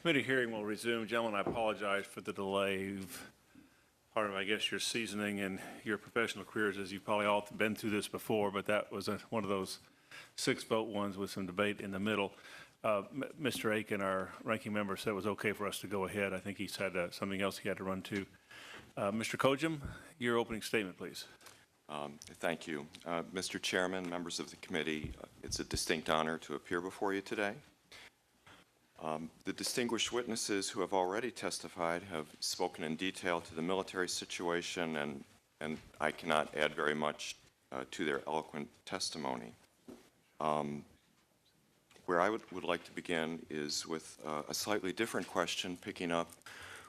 Committee hearing will resume. Gentlemen, I apologize for the delay. Part of, I guess, your seasoning and your professional careers, as you've probably all been through this before, but that was one of those 6-vote ones with some debate in the middle. Mr. Aiken, our ranking member, said it was okay for us to go ahead. I think he said something else he had to run to. Mr. Kojm, your opening statement, please. Thank you. Mr. Chairman, members of the committee, it's a distinct honor to appear before you today. The distinguished witnesses who have already testified have spoken in detail to the military situation, and I cannot add very much to their eloquent testimony. Where I would like to begin is with a slightly different question, picking up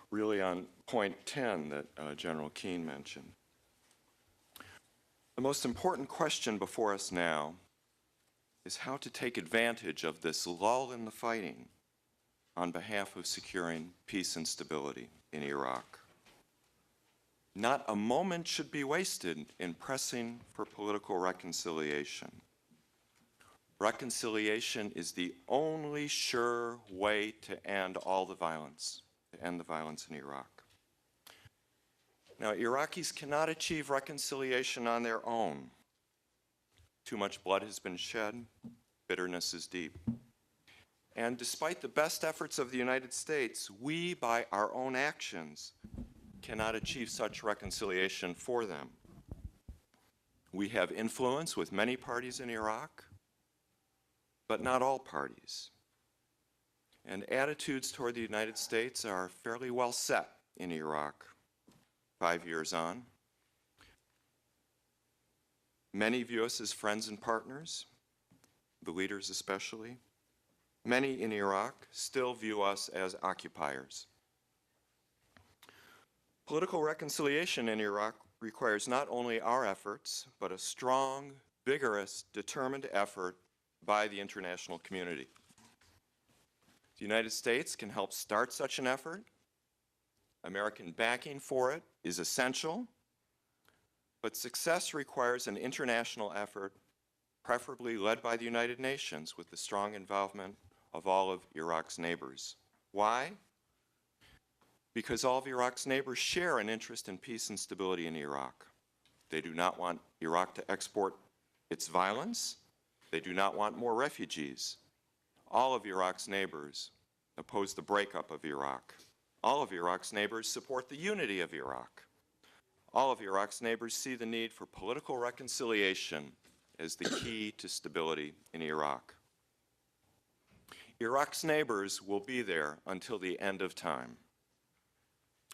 really on point 10 that General Keane mentioned. The most important question before us now is how to take advantage of this lull in the fighting on behalf of securing peace and stability in Iraq. Not a moment should be wasted in pressing for political reconciliation. Reconciliation is the only sure way to end all the violence, to end the violence in Iraq. Now, Iraqis cannot achieve reconciliation on their own. Too much blood has been shed, bitterness is deep. And despite the best efforts of the United States, we, by our own actions, cannot achieve such reconciliation for them. We have influence with many parties in Iraq, but not all parties. And attitudes toward the United States are fairly well set in Iraq 5 years on. Many view us as friends and partners, the leaders especially. Many in Iraq still view us as occupiers. Political reconciliation in Iraq requires not only our efforts, but a strong, vigorous, determined effort by the international community. The United States can help start such an effort. American backing for it is essential, but success requires an international effort, preferably led by the United Nations, with the strong involvement of all of Iraq's neighbors. Why? Because all of Iraq's neighbors share an interest in peace and stability in Iraq. They do not want Iraq to export its violence. They do not want more refugees. All of Iraq's neighbors oppose the breakup of Iraq. All of Iraq's neighbors support the unity of Iraq. All of Iraq's neighbors see the need for political reconciliation as the key to stability in Iraq. Iraq's neighbors will be there until the end of time.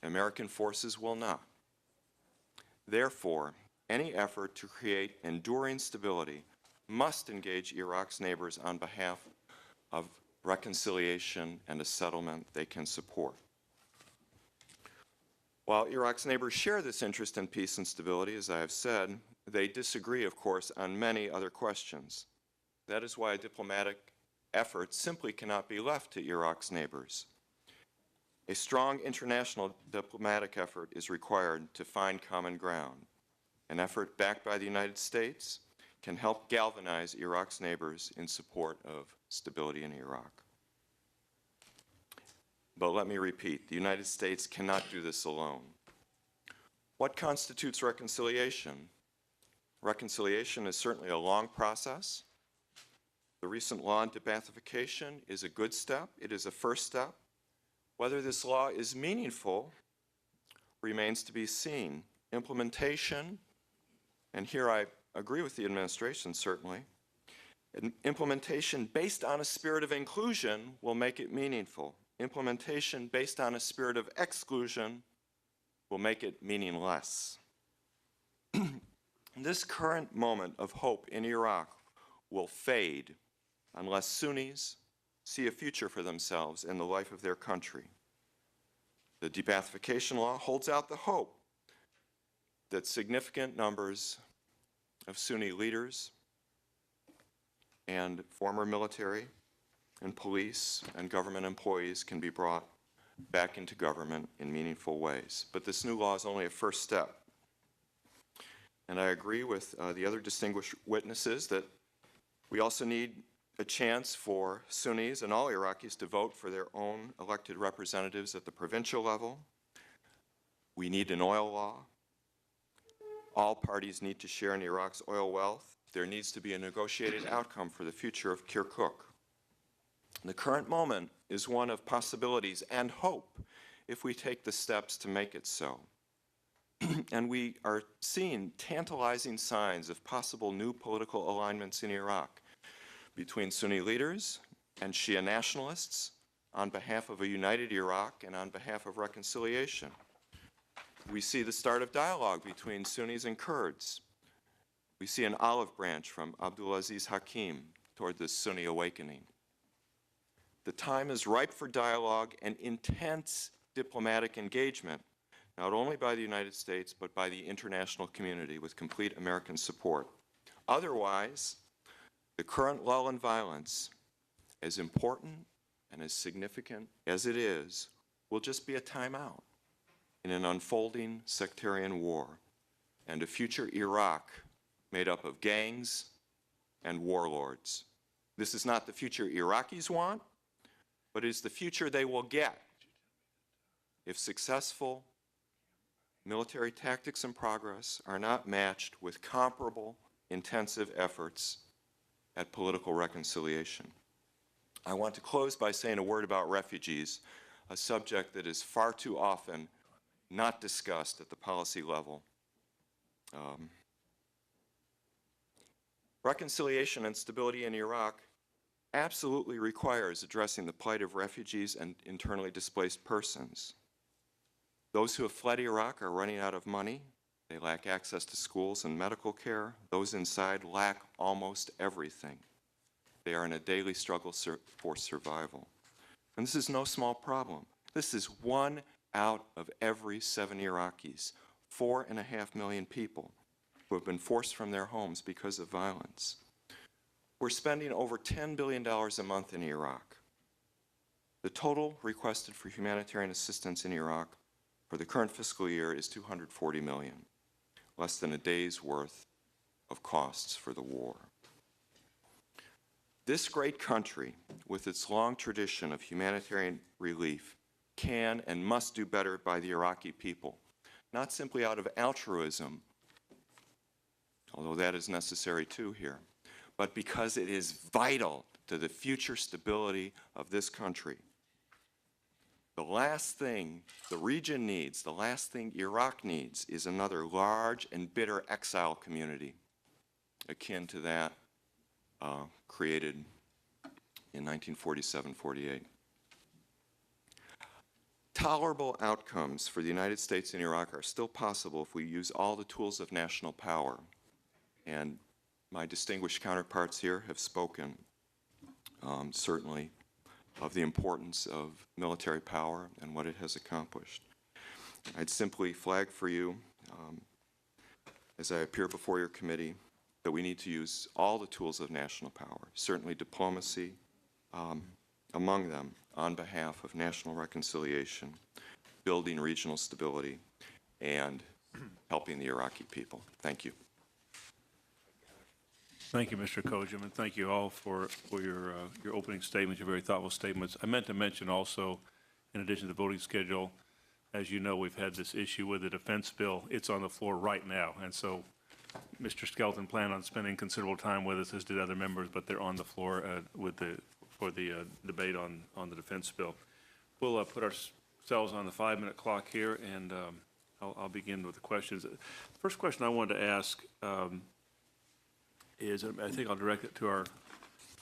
American forces will not. Therefore, any effort to create enduring stability must engage Iraq's neighbors on behalf of reconciliation and a settlement they can support. While Iraq's neighbors share this interest in peace and stability, as I have said, they disagree, of course, on many other questions. That is why a diplomatic effort simply cannot be left to Iraq's neighbors. A strong international diplomatic effort is required to find common ground. An effort backed by the United States can help galvanize Iraq's neighbors in support of stability in Iraq. But let me repeat, the United States cannot do this alone. What constitutes reconciliation? Reconciliation is certainly a long process. The recent law on debathification is a good step. It is a first step. Whether this law is meaningful remains to be seen. Implementation, and here I agree with the administration certainly, implementation based on a spirit of inclusion will make it meaningful. Implementation based on a spirit of exclusion will make it meaningless. This current moment of hope in Iraq will fade unless Sunnis see a future for themselves in the life of their country. The debathification law holds out the hope that significant numbers of Sunni leaders and former military and police and government employees can be brought back into government in meaningful ways. But this new law is only a first step. And I agree with the other distinguished witnesses that we also need a chance for Sunnis and all Iraqis to vote for their own elected representatives at the provincial level. We need an oil law. All parties need to share in Iraq's oil wealth. There needs to be a negotiated outcome for the future of Kirkuk. The current moment is one of possibilities and hope if we take the steps to make it so. And we are seeing tantalizing signs of possible new political alignments in Iraq between Sunni leaders and Shia nationalists on behalf of a united Iraq and on behalf of reconciliation. We see the start of dialogue between Sunnis and Kurds. We see an olive branch from Abdulaziz Hakim toward this Sunni awakening. The time is ripe for dialogue and intense diplomatic engagement, not only by the United States, but by the international community with complete American support. Otherwise, the current lull in violence, as important and as significant as it is, will just be a timeout in an unfolding sectarian war and a future Iraq made up of gangs and warlords. This is not the future Iraqis want, but it is the future they will get if successful military tactics and progress are not matched with comparable intensive efforts at political reconciliation. I want to close by saying a word about refugees, a subject that is far too often not discussed at the policy level. Reconciliation and stability in Iraq absolutely requires addressing the plight of refugees and internally displaced persons. Those who have fled Iraq are running out of money. They lack access to schools and medical care. Those inside lack almost everything. They are in a daily struggle for survival. And this is no small problem. This is 1 out of every 7 Iraqis, 4.5 million people who have been forced from their homes because of violence. We're spending over $10 billion a month in Iraq. The total requested for humanitarian assistance in Iraq for the current fiscal year is $240 million, less than a day's worth of costs for the war. This great country, with its long tradition of humanitarian relief, can and must do better by the Iraqi people, not simply out of altruism, although that is necessary too here, but because it is vital to the future stability of this country. The last thing the region needs, the last thing Iraq needs, is another large and bitter exile community akin to that created in 1947-48. Tolerable outcomes for the United States and Iraq are still possible if we use all the tools of national power. And my distinguished counterparts here have spoken, certainly, of the importance of military power and what it has accomplished. I'd simply flag for you, as I appear before your committee, that we need to use all the tools of national power, certainly diplomacy among them, on behalf of national reconciliation, building regional stability, and helping the Iraqi people. Thank you. Thank you, Mr. Kojm, and thank you all for your opening statements, your very thoughtful statements. I meant to mention also, in addition to the voting schedule, as you know, we've had this issue with the defense bill. It's on the floor right now, and so Mr. Skelton planned on spending considerable time with us, as did other members, but they're on the floor for the debate on the defense bill. We'll put ourselves on the 5-minute clock here, and I'll begin with the questions. The first question I wanted to ask is, I think I'll direct it to our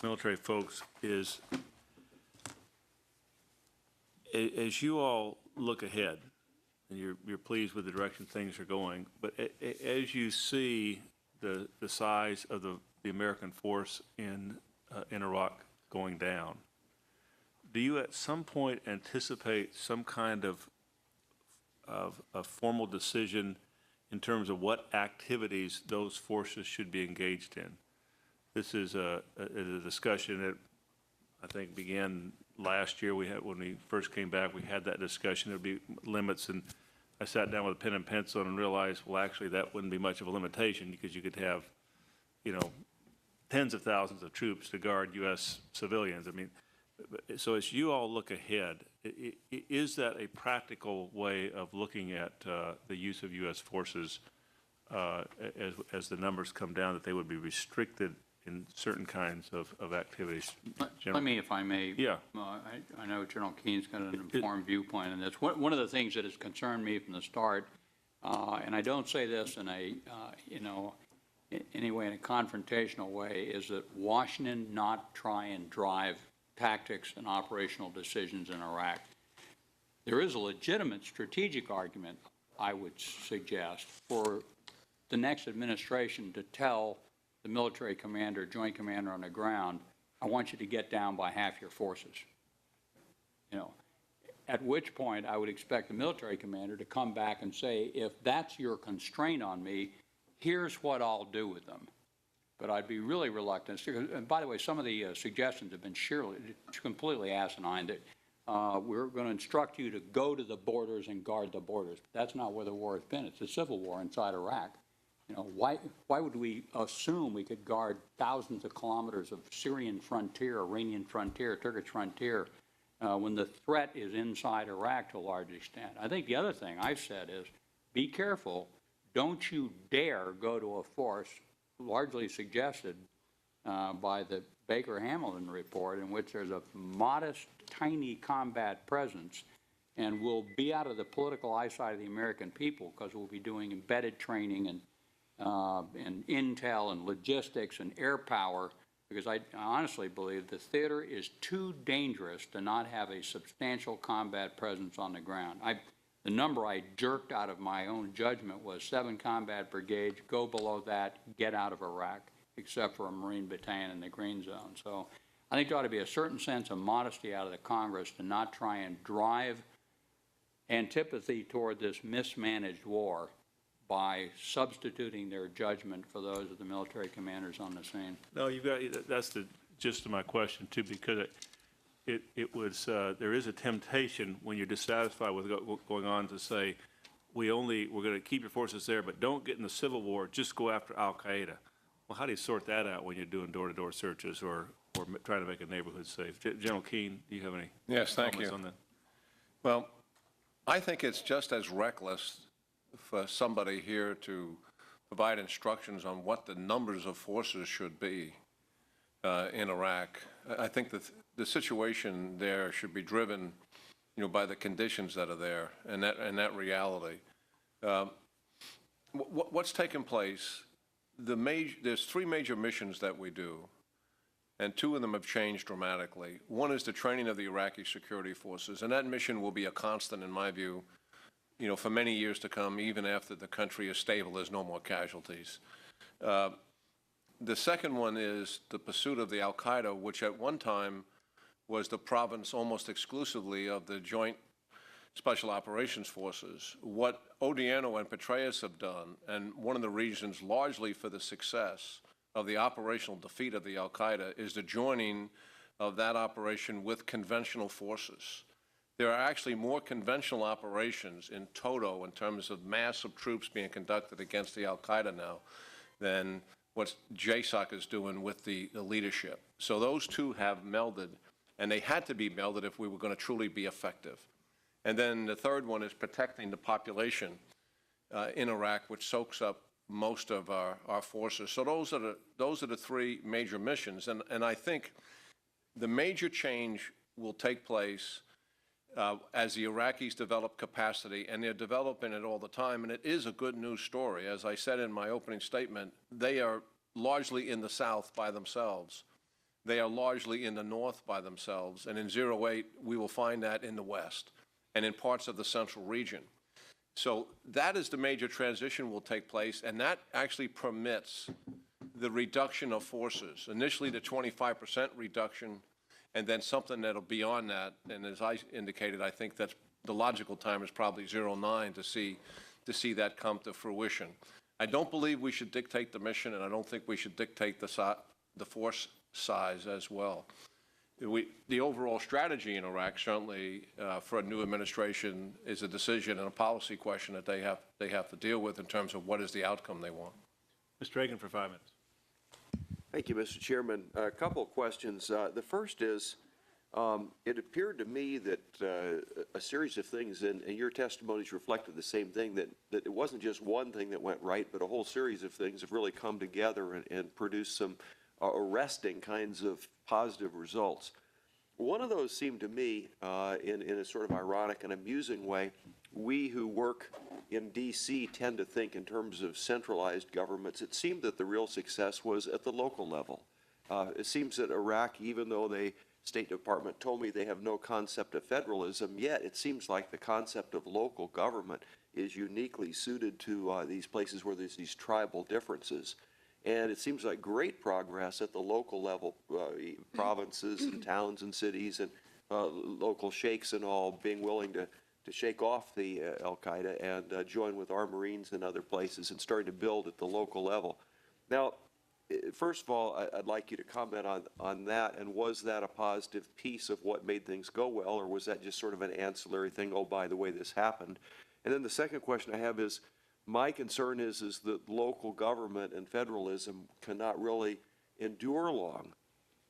military folks, is as you all look ahead, and you're pleased with the direction things are going, but as you see the size of the American force in Iraq going down, do you at some point anticipate some kind of a formal decision in terms of what activities those forces should be engaged in? This is a discussion that I think began last year. When we first came back, we had that discussion. There'd be limits, and I sat down with a pen and pencil and realized, well, actually, that wouldn't be much of a limitation, because you could have, tens of thousands of troops to guard U.S. civilians. I mean, so as you all look ahead, is that a practical way of looking at the use of U.S. forces as the numbers come down, that they would be restricted in certain kinds of activities? Let me, if I may. Yeah. I know General Keane's got an informed viewpoint on this. One of the things that has concerned me from the start, and I don't say this in a, anyway in a confrontational way, is that Washington not try and drive tactics and operational decisions in Iraq. There is a legitimate strategic argument, I would suggest, for the next administration to tell the military commander, joint commander on the ground, I want you to get down by half your forces. At which point I would expect the military commander to come back and say, if that's your constraint on me, here's what I'll do with them. But I'd be really reluctant. And by the way, some of the suggestions have been completely asinine. That we're going to instruct you to go to the borders and guard the borders. That's not where the war has been. It's a civil war inside Iraq. Why would we assume we could guard thousands of kilometers of Syrian frontier, Iranian frontier, Turkish frontier, when the threat is inside Iraq to a large extent? I think the other thing I've said is, be careful. Don't you dare go to a force largely suggested by the Baker-Hamilton report, in which there's a modest, tiny combat presence, and will be out of the political eyesight of the American people because we'll be doing embedded training and intel and logistics and air power, because I honestly believe the theater is too dangerous to not have a substantial combat presence on the ground. The number I jerked out of my own judgment was 7 combat brigades. Go below that, get out of Iraq, except for a Marine battalion in the Green Zone. So I think there ought to be a certain sense of modesty out of the Congress to not try and drive antipathy toward this mismanaged war by substituting their judgment for those of the military commanders on the scene. No, that's the gist of my question too, because it was there is a temptation when you're dissatisfied with what's going on to say, we're going to keep your forces there, but don't get in the civil war. Just go after Al Qaeda. Well, how do you sort that out when you're doing door-to-door searches or trying to make a neighborhood safe? General Keane, do you have any comments on that? Well, I think it's just as reckless for somebody here to provide instructions on what the numbers of forces should be in Iraq. I think that the situation there should be driven, by the conditions that are there and that reality. What's taken place? There's 3 major missions that we do, and 2 of them have changed dramatically. One is the training of the Iraqi security forces, and that mission will be a constant, in my view, for many years to come, even after the country is stable, there's no more casualties. The second one is the pursuit of the Al Qaeda, which at one time was the province almost exclusively of the Joint Special Operations Forces. What Odiano and Petraeus have done, and one of the reasons largely for the success of the operational defeat of the Al Qaeda, is the joining of that operation with conventional forces. There are actually more conventional operations in toto in terms of mass of troops being conducted against the Al Qaeda now than what JSOC is doing with the leadership. So those 2 have melded, and they had to be melded if we were going to truly be effective. And then the third one is protecting the population in Iraq, which soaks up most of our forces. So those are the 3 major missions, and I think the major change will take place as the Iraqis develop capacity, and they're developing it all the time, and it is a good news story. As I said in my opening statement, they are largely in the south by themselves. They are largely in the north by themselves, and in 08, we will find that in the west and in parts of the central region. So that is the major transition will take place, and that actually permits the reduction of forces. Initially, the 25% reduction, and then something that'll beyond that. And as I indicated, I think that's the logical time is probably 09 to see that come to fruition. I don't believe we should dictate the mission, and I don't think we should dictate the force size as well. The overall strategy in Iraq, certainly for a new administration, is a decision and a policy question that they have to deal with in terms of what is the outcome they want. Mr. Reagan for 5 minutes. Thank you, Mr. Chairman. A couple of questions. The first is, it appeared to me that a series of things, and your testimonies reflected the same thing, that it wasn't just one thing that went right, but a whole series of things have really come together and produced some arresting kinds of positive results. One of those seemed to me, in a sort of ironic and amusing way, we who work in D.C. tend to think in terms of centralized governments. It seemed that the real success was at the local level. It seems that Iraq, even though the State Department told me they have no concept of federalism, yet it seems like the concept of local government is uniquely suited to these places where there's these tribal differences. And it seems like great progress at the local level, provinces and towns and cities and local sheikhs and all being willing to shake off the al-Qaeda and join with our Marines and other places and starting to build at the local level. Now, first of all, I'd like you to comment on that, and was that a positive piece of what made things go well, or was that just sort of an ancillary thing, oh, by the way, this happened? And then the second question I have is, my concern is that local government and federalism cannot really endure long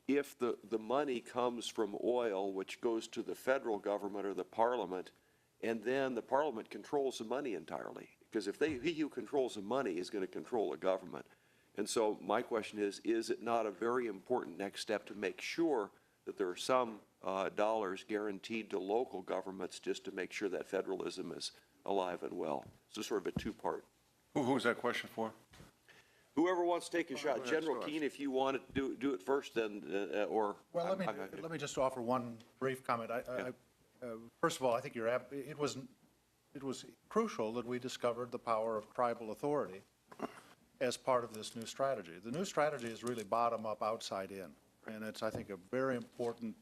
if the money comes from oil, which goes to the federal government or the parliament, and then the parliament controls the money entirely. Because if he who controls the money is going to control the government. And so my question is it not a very important next step to make sure that there are some dollars guaranteed to local governments just to make sure that federalism is alive and well? So sort of a two-part. Who's that question for? Whoever wants to take a shot. General Keane, if you want to do it first, then, or... Well, let me just offer one brief comment. First of all, I think it was crucial that we discovered the power of tribal authority as part of this new strategy. The new strategy is really bottom-up, outside in, and it's, I think, a very important.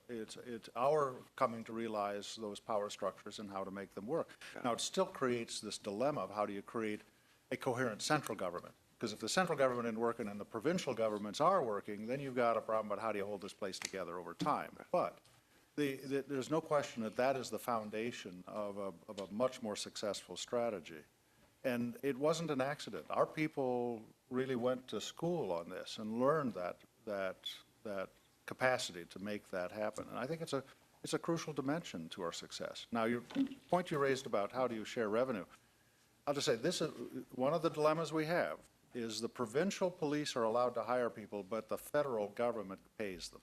It's our coming to realize those power structures and how to make them work. Now, it still creates this dilemma of how do you create a coherent central government? Because if the central government isn't working and the provincial governments are working, then you've got a problem about how do you hold this place together over time. But there's no question that is the foundation of a much more successful strategy. And it wasn't an accident. Our people really went to school on this and learned that capacity to make that happen. And I think it's a crucial dimension to our success. Now, your point you raised about how do you share revenue, I'll just say this is one of the dilemmas we have is the provincial police are allowed to hire people, but the federal government pays them.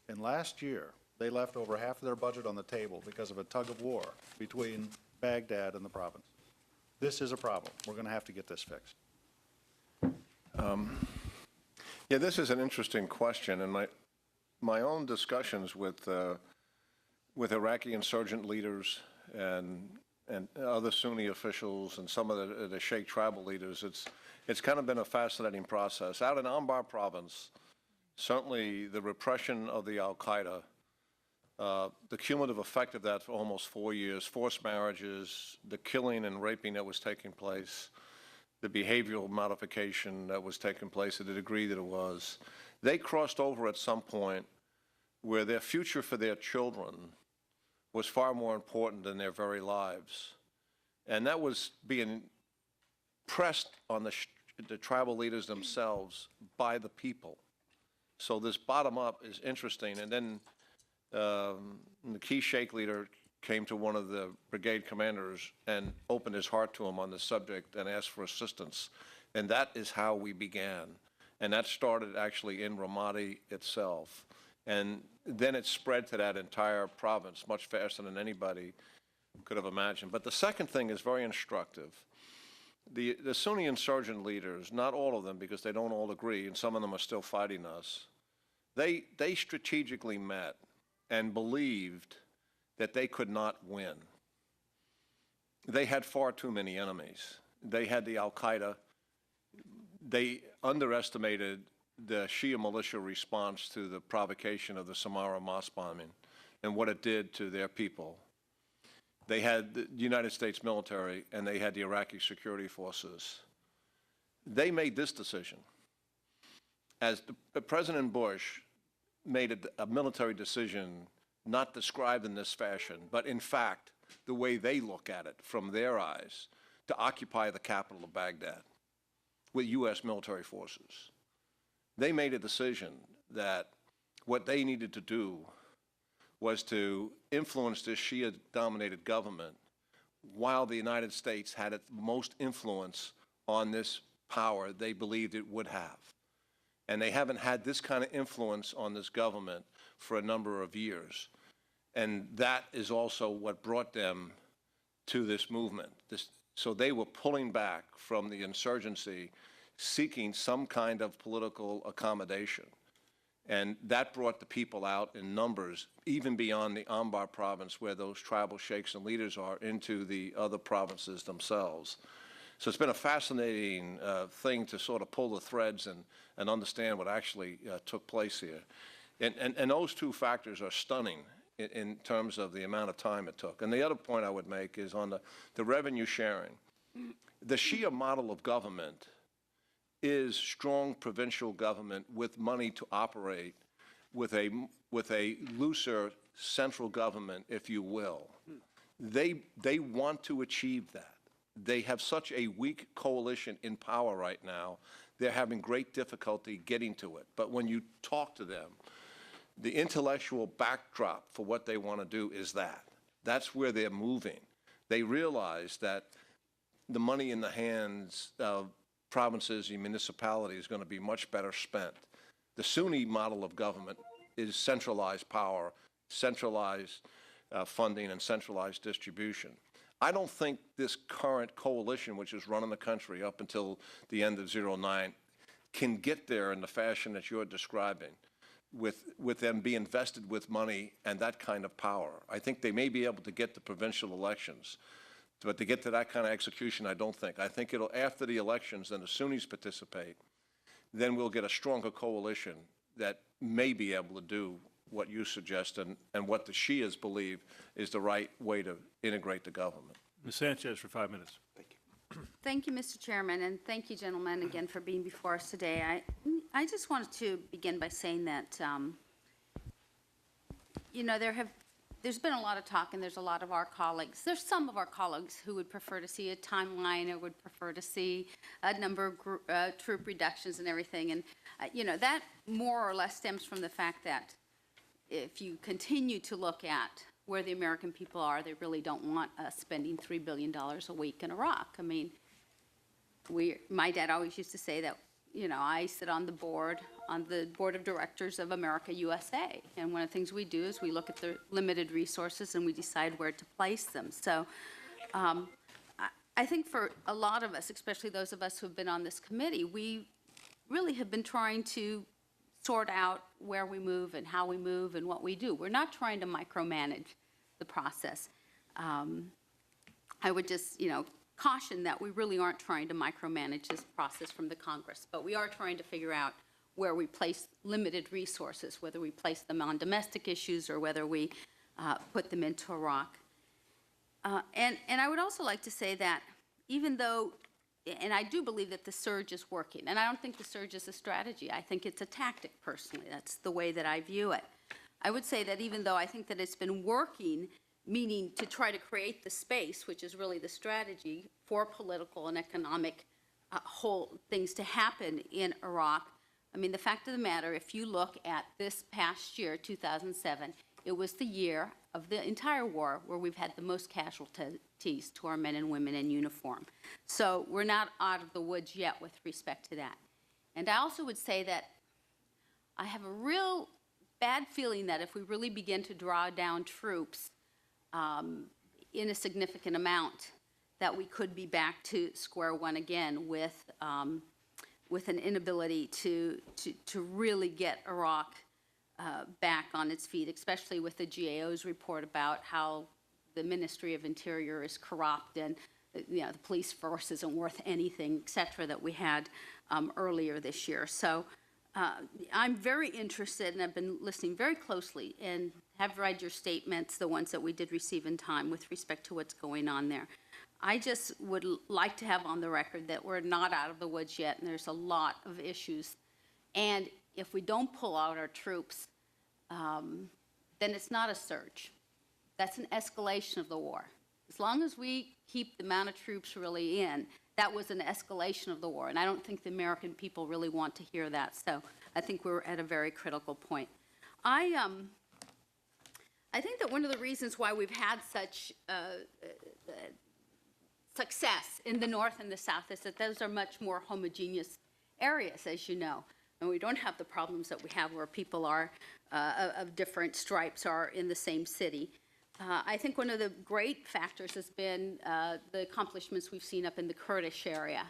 And last year, they left over half of their budget on the table because of a tug of war between Baghdad and the province. This is a problem. We're going to have to get this fixed. Yeah, this is an interesting question, and my own discussions with Iraqi insurgent leaders and other Sunni officials and some of the Sheikh tribal leaders, it's kind of been a fascinating process. Out in Anbar province, certainly the repression of the al-Qaeda, the cumulative effect of that for almost 4 years, forced marriages, the killing and raping that was taking place, the behavioral modification that was taking place to the degree that it was, they crossed over at some point where their future for their children was far more important than their very lives. And that was being pressed on the tribal leaders themselves by the people. So this bottom up is interesting. And then the key Sheikh leader came to one of the brigade commanders and opened his heart to him on the subject and asked for assistance. And that is how we began. And that started actually in Ramadi itself. And then it spread to that entire province much faster than anybody could have imagined. But the second thing is very instructive. The Sunni insurgent leaders, not all of them because they don't all agree, and some of them are still fighting us, they strategically met and believed that they could not win. They had far too many enemies. They had the al-Qaeda. They underestimated the Shia militia response to the provocation of the Samarra mosque bombing and what it did to their people. They had the United States military and they had the Iraqi security forces. They made this decision. As President Bush made a military decision not described in this fashion, but in fact, the way they look at it from their eyes, to occupy the capital of Baghdad with U.S. military forces. they made a decision that what they needed to do was to influence this Shia-dominated government while the United States had its most influence on this power they believed it would have. And they haven't had this kind of influence on this government for a number of years. And that is also what brought them to this movement. So they were pulling back from the insurgency, seeking some kind of political accommodation. And that brought the people out in numbers, even beyond the Anbar province where those tribal sheikhs and leaders are, into the other provinces themselves. So it's been a fascinating thing to sort of pull the threads and understand what actually took place here. And those two factors are stunning in terms of the amount of time it took. And the other point I would make is on the revenue sharing. The Shia model of government is strong provincial government with money to operate with a looser central government, if you will. They want to achieve that. They have such a weak coalition in power right now, they're having great difficulty getting to it. But when you talk to them, the intellectual backdrop for what they want to do is that. That's where they're moving. They realize that the money in the hands of provinces and municipalities is going to be much better spent. The Sunni model of government is centralized power, centralized funding, and centralized distribution. I don't think this current coalition, which is running the country up until the end of 09, can get there in the fashion that you're describing, with them being vested with money and that kind of power. I think they may be able to get the provincial elections, but to get to that kind of execution, I don't think. I think it'll, after the elections, then the Sunnis participate, then we'll get a stronger coalition that may be able to do what you suggest and what the Shias believe is the right way to integrate the government. Ms. Sanchez for 5 minutes. Thank you, Mr. Chairman, and thank you, gentlemen, again for being before us today. I just wanted to begin by saying that, you know, there's been a lot of talk, and there's a lot of our colleagues. There's some of our colleagues who would prefer to see a timeline or would prefer to see a number of troop reductions and everything. And, you know, that more or less stems from the fact that if you continue to look at where the American people are, they really don't want us spending $3 billion a week in Iraq. I mean, my dad always used to say that, you know, I sit on the board of directors of America USA. And one of the things we do is we look at the limited resources and we decide where to place them. So I think for a lot of us, especially those of us who have been on this committee, we really have been trying to sort out where we move and how we move and what we do. We're not trying to micromanage the process. I would just, you know, caution that we really aren't trying to micromanage this process from the Congress, but we are trying to figure out where we place limited resources, whether we place them on domestic issues or whether we put them into Iraq. And I would also like to say that even though, and I do believe that the surge is working, and I don't think the surge is a strategy. I think it's a tactic, personally. That's the way that I view it. I would say that even though I think that it's been working, meaning to try to create the space, which is really the strategy for political and economic whole things to happen in Iraq. I mean, the fact of the matter, if you look at this past year, 2007, it was the year of the entire war where we've had the most casualties to our men and women in uniform. So we're not out of the woods yet with respect to that. And I also would say that I have a real bad feeling that if we really begin to draw down troops in a significant amount, that we could be back to square one again with an inability to really get Iraq back on its feet, especially with the GAO's report about how the Ministry of Interior is corrupt and, you know, the police force isn't worth anything, et cetera, that we had earlier this year. So I'm very interested, and I've been listening very closely and have read your statements, the ones that we did receive in time with respect to what's going on there. I just would like to have on the record that we're not out of the woods yet, and there's a lot of issues. And if we don't pull out our troops, then it's not a surge. That's an escalation of the war. As long as we keep the amount of troops really in, that was an escalation of the war. And I don't think the American people really want to hear that. So I think we're at a very critical point. I think that one of the reasons why we've had such success in the North and the South is that those are much more homogeneous areas, as you know. And we don't have the problems that we have where people are of different stripes are in the same city. I think one of the great factors has been the accomplishments we've seen up in the Kurdish area.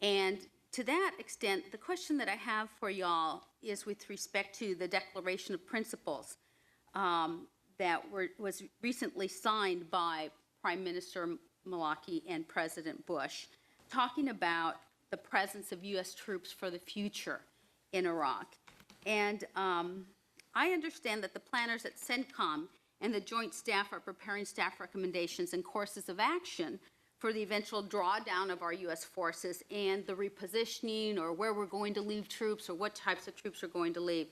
And to that extent, the question that I have for y'all is with respect to the Declaration of Principles that was recently signed by Prime Minister Maliki and President Bush, talking about the presence of U.S. troops for the future in Iraq. And I understand that the planners at CENTCOM and the Joint Staff are preparing staff recommendations and courses of action for the eventual drawdown of our U.S. forces and the repositioning or where we're going to leave troops or what types of troops are going to leave.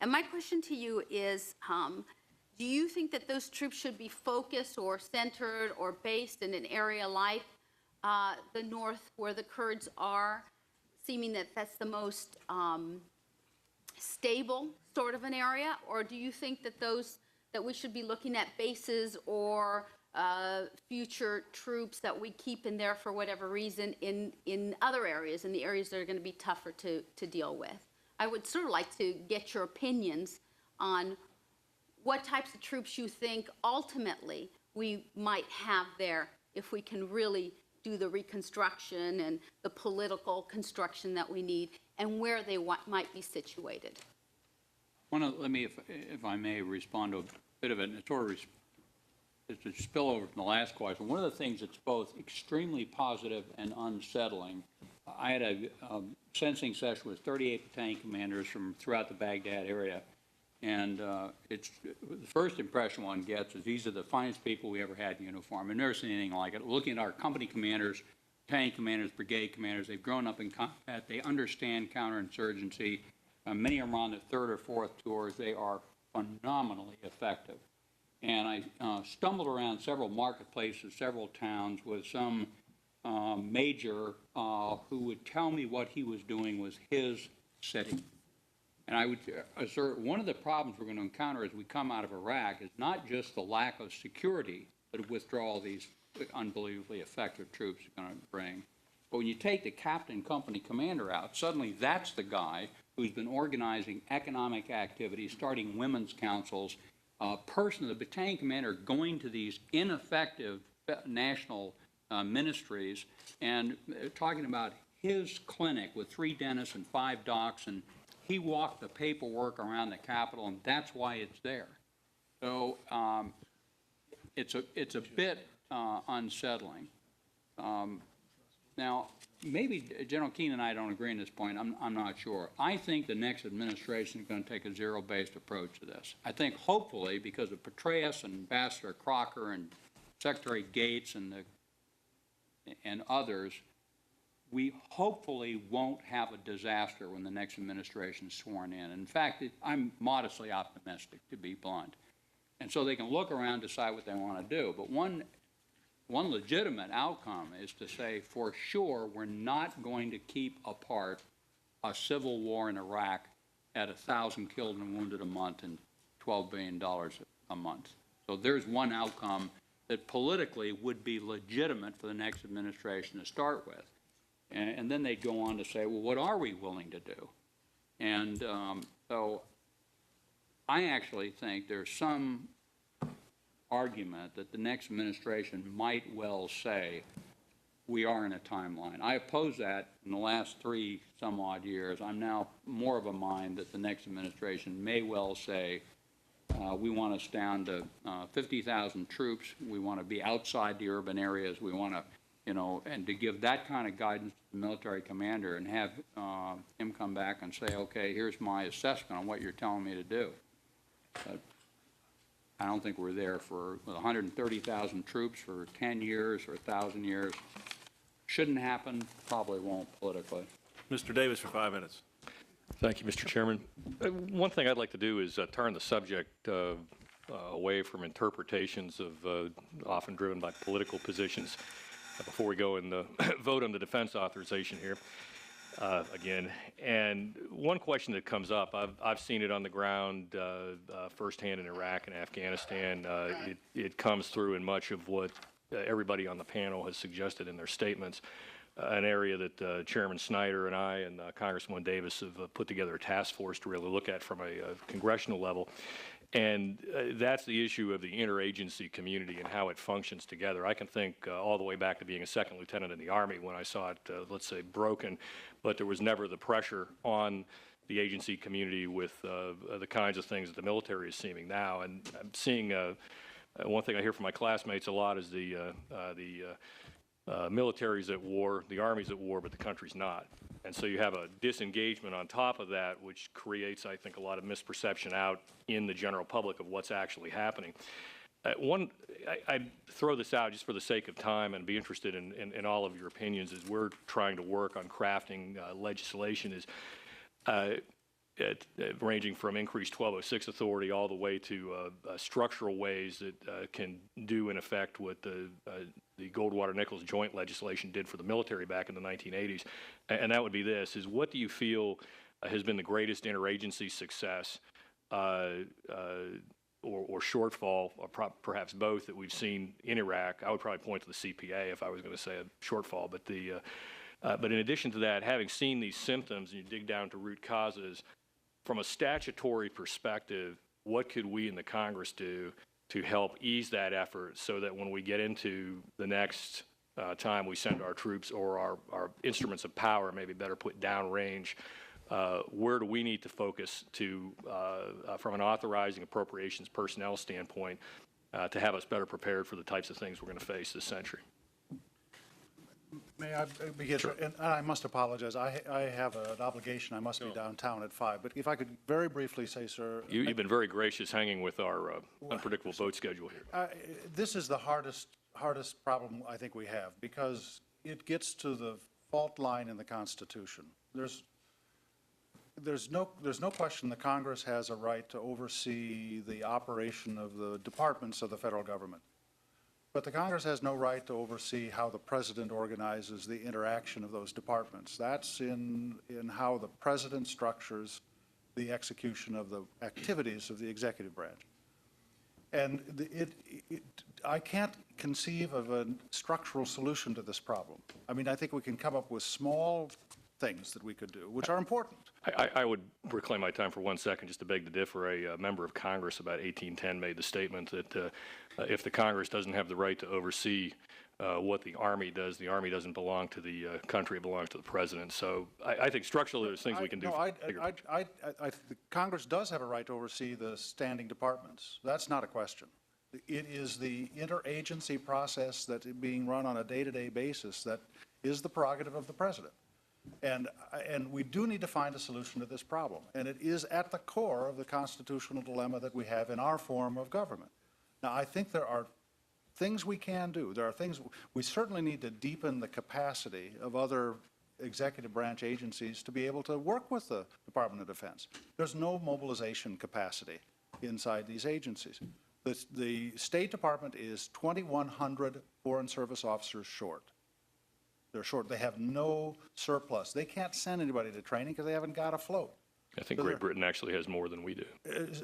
And my question to you is, do you think that those troops should be focused or centered or based in an area like the North where the Kurds are, seeming that that's the most stable sort of an area? Or do you think that that we should be looking at bases or future troops that we keep in there for whatever reason in other areas, in the areas that are going to be tougher to deal with? I would sort of like to get your opinions on what types of troops you think ultimately we might have there if we can really do the reconstruction and the political construction that we need, and where they might be situated. Let me, if I may, respond to a bit of it, and it's sort of it's a spillover from the last question. One of the things that's both extremely positive and unsettling, I had a sensing session with 38 battalion commanders from throughout the Baghdad area, and it's the first impression one gets is these are the finest people we ever had in uniform. I've never seen anything like it. Looking at our company commanders, battalion commanders, brigade commanders, they've grown up in combat. They understand counterinsurgency. Many of them are on the third or fourth tours. They are phenomenally effective. And I stumbled around several marketplaces, several towns with some major who would tell me what he was doing was his city. And I would assert one of the problems we're going to encounter as we come out of Iraq is not just the lack of security that withdrawal these unbelievably effective troops are going to bring, but when you take the captain company commander out, suddenly that's the guy who's been organizing economic activities, starting women's councils, the battalion commander going to these ineffective national ministries and talking about his clinic with 3 dentists and 5 docs, and he walked the paperwork around the Capitol, and that's why it's there. So it's a bit unsettling. Now, maybe General Keane and I don't agree on this point. I'm not sure. I think the next administration is going to take a zero-based approach to this. I think hopefully because of Petraeus and Ambassador Crocker and Secretary Gates and others, we hopefully won't have a disaster when the next administration is sworn in. In fact, I'm modestly optimistic, to be blunt. And so they can look around, decide what they want to do. But one legitimate outcome is to say, for sure, we're not going to keep apart a civil war in Iraq at 1,000 killed and wounded a month and $12 billion a month. So there's one outcome that politically would be legitimate for the next administration to start with. And then they'd go on to say, well, what are we willing to do? And so I actually think there's some argument that the next administration might well say, we are in a timeline. I oppose that in the last 3 some odd years. I'm now more of a mind that the next administration may well say, we want us down to 50,000 troops. We want to be outside the urban areas. We want to, and to give that kind of guidance to the military commander and have him come back and say, okay, here's my assessment on what you're telling me to do. But I don't think we're there with 130,000 troops for 10 years or 1,000 years. Shouldn't happen, probably won't politically. Mr. Davis for 5 minutes. Thank you, Mr. Chairman. One thing I'd like to do is turn the subject away from interpretations of often driven by political positions before we go and vote on the defense authorization here. again. And one question that comes up, I've seen it on the ground firsthand in Iraq and Afghanistan. It comes through in much of what everybody on the panel has suggested in their statements, an area that Chairman Snyder and I and Congresswoman Davis have put together a task force to really look at from a congressional level. And that's the issue of the interagency community and how it functions together. I can think all the way back to being a second lieutenant in the Army when I saw it, let's say, broken, but there was never the pressure on the agency community with the kinds of things that the military is seeing now. And I'm seeing one thing I hear from my classmates a lot is the military's at war, the Army's at war, but the country's not. And so you have a disengagement on top of that, which creates, I think, a lot of misperception out in the general public of what's actually happening. I'd throw this out just for the sake of time and be interested in all of your opinions as we're trying to work on crafting legislation is ranging from increased 1206 authority all the way to structural ways that can do, in effect, what the Goldwater-Nichols joint legislation did for the military back in the 1980s. And that would be this, is what do you feel has been the greatest interagency success or shortfall, or perhaps both, that we've seen in Iraq? I would probably point to the CPA if I was going to say a shortfall. But in addition to that, having seen these symptoms and you dig down to root causes, from a statutory perspective, what could we in the Congress do to help ease that effort so that when we get into the next time we send our troops or our instruments of power, maybe better put downrange, where do we need to focus to, from an authorizing appropriations personnel standpoint, to have us better prepared for the types of things we're going to face this century? May I begin? Sure. And I must apologize. I have an obligation. I must be downtown at 5. But if I could very briefly say, sir. You've been very gracious hanging with our unpredictable vote schedule here. This is the hardest problem I think we have, because it gets to the fault line in the Constitution. There's no question the Congress has a right to oversee the operation of the departments of the federal government. But the Congress has no right to oversee how the president organizes the interaction of those departments. That's in how the president structures the execution of the activities of the executive branch. And I can't conceive of a structural solution to this problem. I mean, I think we can come up with small things that we could do, which are important. I would reclaim my time for 1 second just to beg to differ. A member of Congress about 1810 made the statement that if the Congress doesn't have the right to oversee what the Army does, the Army doesn't belong to the country, it belongs to the president. So I think structurally there's things we can do. The Congress does have a right to oversee the standing departments. That's not a question. It is the interagency process that is being run on a day-to-day basis that is the prerogative of the president. And we do need to find a solution to this problem. And it is at the core of the constitutional dilemma that we have in our form of government. Now, I think there are things we can do. There are things we certainly need to deepen the capacity of other executive branch agencies to be able to work with the Department of Defense. There's no mobilization capacity inside these agencies. The State Department is 2,100 Foreign Service officers short. They're short. They have no surplus. They can't send anybody to training because they haven't got afloat. I think Great Britain actually has more than we do.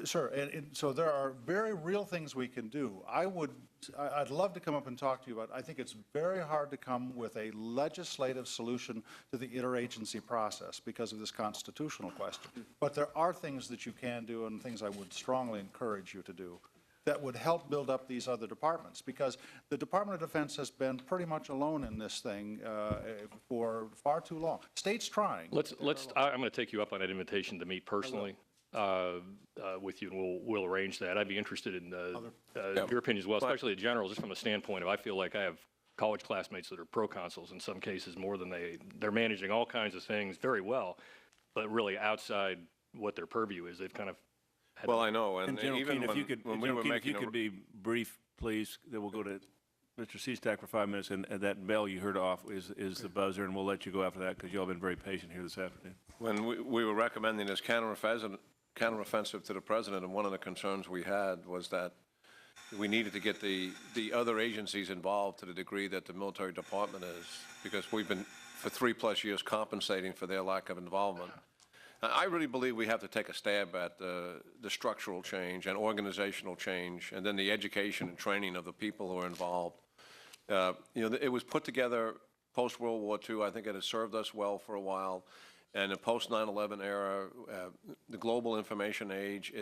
Sure. And so there are very real things we can do. I'd love to come up and talk to you about, I think it's very hard to come with a legislative solution to the interagency process because of this constitutional question. But there are things that you can do and things I would strongly encourage you to do that would help build up these other departments, because the Department of Defense has been pretty much alone in this thing for far too long. States trying. I'm going to take you up on that invitation to meet personally with you, and we'll arrange that. I'd be interested in your opinion as well, especially the general, just from the standpoint of I feel like I have college classmates that are pro-consuls in some cases more than they're managing all kinds of things very well, but really outside what their purview is. They've kind of well, I know, and General even Keane, if you could be brief, please, then we'll go to Mr. Seastack for 5 minutes, and that bell you heard off is the buzzer, and we'll let you go after that because you all been very patient here this afternoon. When we were recommending this counteroffensive to the president, and one of the concerns we had was that we needed to get the other agencies involved to the degree that the military department is, because we've been for 3+ years compensating for their lack of involvement. I really believe we have to take a stab at the structural change and organizational change, and then the education and training of the people who are involved. It was put together post-World War II. I think it has served us well for a while. And the post-9/11 era, the global information age,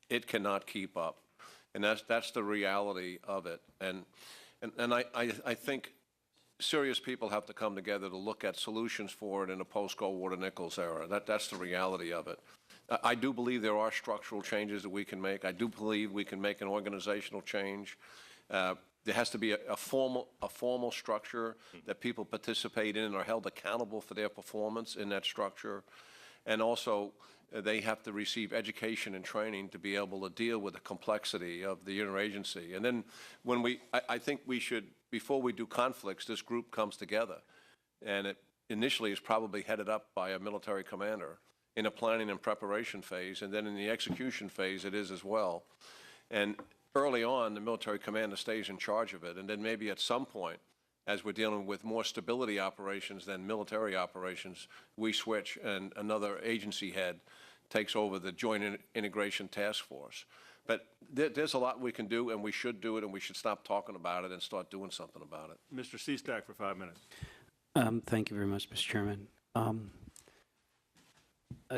it cannot keep up. And that's the reality of it. And I think serious people have to come together to look at solutions for it in a post-Goldwater-Nichols era. That's the reality of it. I do believe there are structural changes that we can make. I do believe we can make an organizational change. There has to be a formal structure that people participate in and are held accountable for their performance in that structure. And also, they have to receive education and training to be able to deal with the complexity of the interagency. And then I think we should, before we do conflicts, this group comes together. And it initially is probably headed up by a military commander in a planning and preparation phase, and then in the execution phase it is as well. And early on, the military commander stays in charge of it, and then maybe at some point, as we're dealing with more stability operations than military operations, we switch and another agency head takes over the Joint Integration Task Force. But there's a lot we can do, and we should do it, and we should stop talking about it and start doing something about it. Mr. Seastack for 5 minutes. Thank you very much, Mr. Chairman.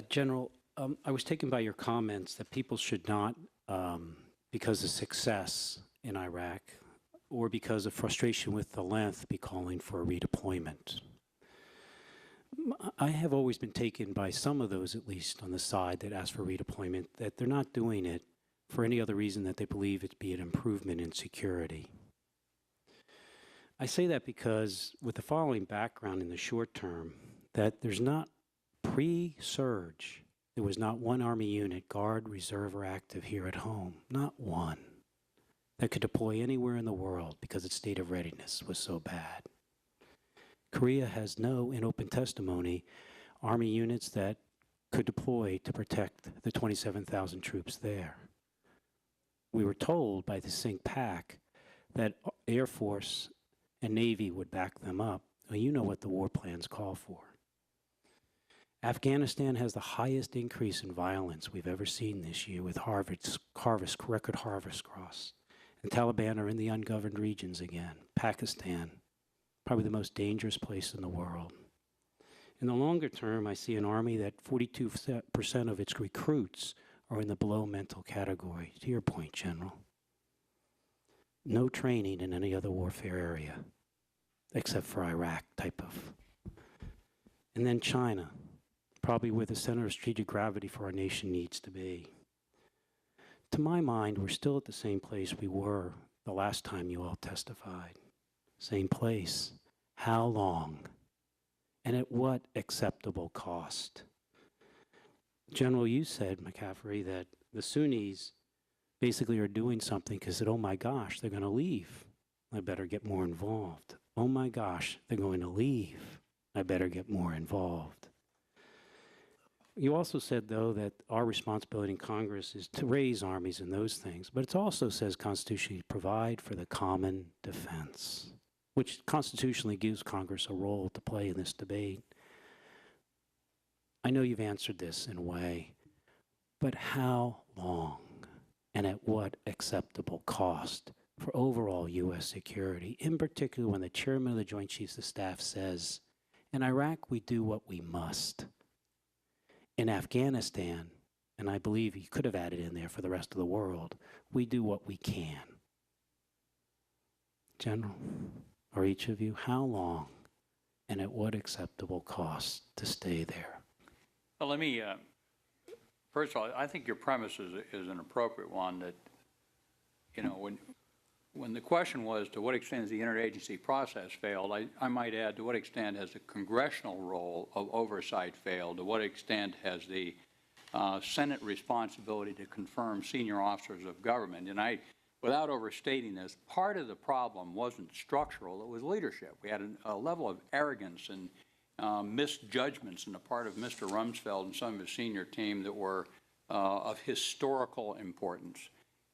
General, I was taken by your comments that people should not, because of success in Iraq or because of frustration with the length, be calling for a redeployment. I have always been taken by some of those, at least on the side that ask for redeployment, that they're not doing it for any other reason that they believe it to be an improvement in security. I say that because with the following background in the short term, that there's not pre-surge, there was not one Army unit, Guard, Reserve, or active here at home, not one, that could deploy anywhere in the world because its state of readiness was so bad. Korea has no, in open testimony, Army units that could deploy to protect the 27,000 troops there. We were told by the CINCPAC that Air Force and Navy would back them up. Well, you know what the war plans call for. Afghanistan has the highest increase in violence we've ever seen this year with record harvest cross. The Taliban are in the ungoverned regions again. Pakistan, probably the most dangerous place in the world. In the longer term, I see an army that 42% of its recruits are in the below mental category. To your point, General. No training in any other warfare area, except for Iraq type of. And then China, probably where the center of strategic gravity for our nation needs to be. To my mind, we're still at the same place we were the last time you all testified. Same place. How long? And at what acceptable cost? General, you said, McCaffrey, that the Sunnis basically are doing something because said, oh my gosh, they're going to leave. I better get more involved. Oh my gosh, they're going to leave. I better get more involved. You also said, though, that our responsibility in Congress is to raise armies and those things, but it also says constitutionally provide for the common defense, which constitutionally gives Congress a role to play in this debate. I know you've answered this in a way, but how long and at what acceptable cost for overall U.S. security, in particular when the chairman of the Joint Chiefs of Staff says, in Iraq we do what we must. In Afghanistan, and I believe you could have added in there for the rest of the world, we do what we can. General, or each of you, how long and at what acceptable cost to stay there? Well, let me, first of all, I think your premise is an appropriate one that, you know, when the question was to what extent has the interagency process failed, I might add to what extent has the congressional role of oversight failed, to what extent has the Senate responsibility to confirm senior officers of government. And without overstating this, part of the problem wasn't structural, it was leadership. We had a level of arrogance and misjudgments on the part of Mr. Rumsfeld and some of his senior team that were of historical importance,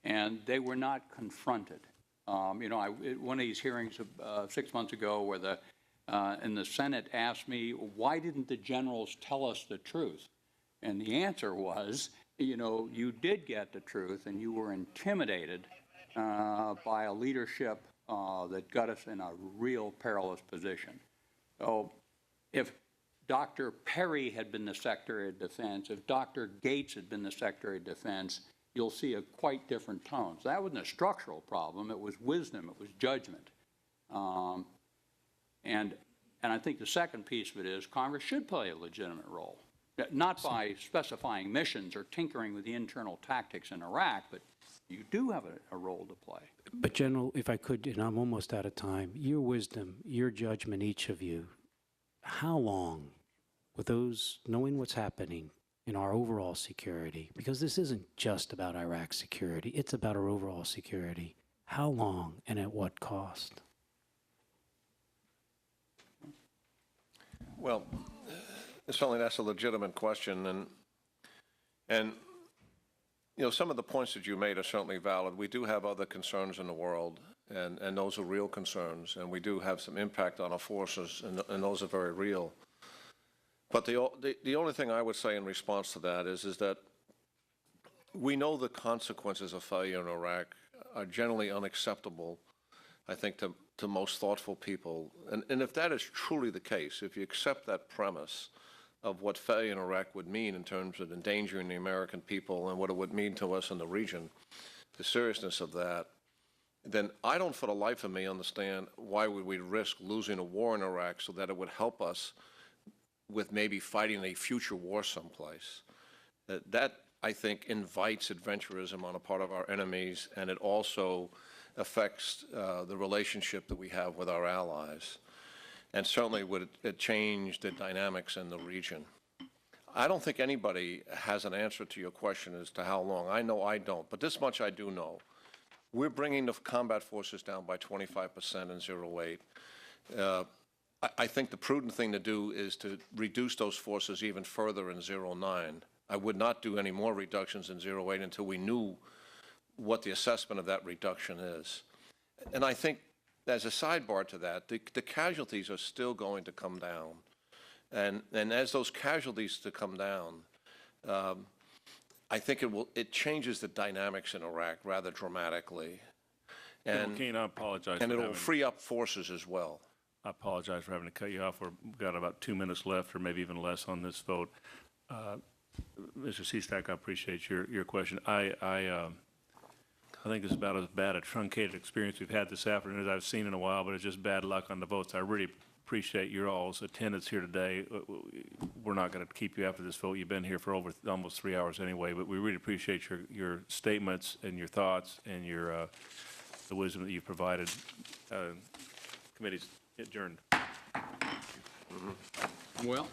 and they were not confronted. You know, one of these hearings 6 months ago where the And the Senate asked me, why didn't the generals tell us the truth? And the answer was, you know, you did get the truth, and you were intimidated by a leadership that got us in a real perilous position. So if Dr. Perry had been the Secretary of Defense, if Dr. Gates had been the Secretary of Defense, you'll see a quite different tone. So that wasn't a structural problem. It was wisdom. It was judgment. And I think the second piece of it is Congress should play a legitimate role, not by specifying missions or tinkering with the internal tactics in Iraq, but you do have a role to play. But General, if I could, and I'm almost out of time, your wisdom, your judgment, each of you, how long, with those, knowing what's happening in our overall security, because this isn't just about Iraq security, it's about our overall security, how long and at what cost? Well, certainly that's a legitimate question, and you know, some of the points that you made are certainly valid. We do have other concerns in the world, and those are real concerns, and we do have some impact on our forces, and those are very real. But the only thing I would say in response to that is that we know the consequences of failure in Iraq are generally unacceptable, I think, to most thoughtful people. And if that is truly the case, if you accept that premise of what failure in Iraq would mean in terms of endangering the American people and what it would mean to us in the region, the seriousness of that, then I don't for the life of me understand why would we risk losing a war in Iraq so that it would help us with maybe fighting a future war someplace. That, I think, invites adventurism on a part of our enemies, and it also affects the relationship that we have with our allies. And certainly would it change the dynamics in the region. I don't think anybody has an answer to your question as to how long. I know I don't, but this much I do know. We're bringing the combat forces down by 25% in 08. I think the prudent thing to do is to reduce those forces even further in 09. I would not do any more reductions in 08 until we knew what the assessment of that reduction is. And I think, as a sidebar to that, the casualties are still going to come down. And as those casualties to come down, I think it changes the dynamics in Iraq rather dramatically. And Keane, I apologize. And it'll free up forces as well. I apologize for having to cut you off. We've got about 2 minutes left, or maybe even less on this vote. Mr. Seastack, I appreciate your question. I think it's about as bad a truncated experience we've had this afternoon as I've seen in a while, but it's just bad luck on the votes. I really appreciate your all's attendance here today. We're not going to keep you after this vote. You've been here for over almost 3 hours anyway, but we really appreciate your statements and your thoughts and the wisdom that you've provided. Committee's adjourned. Well,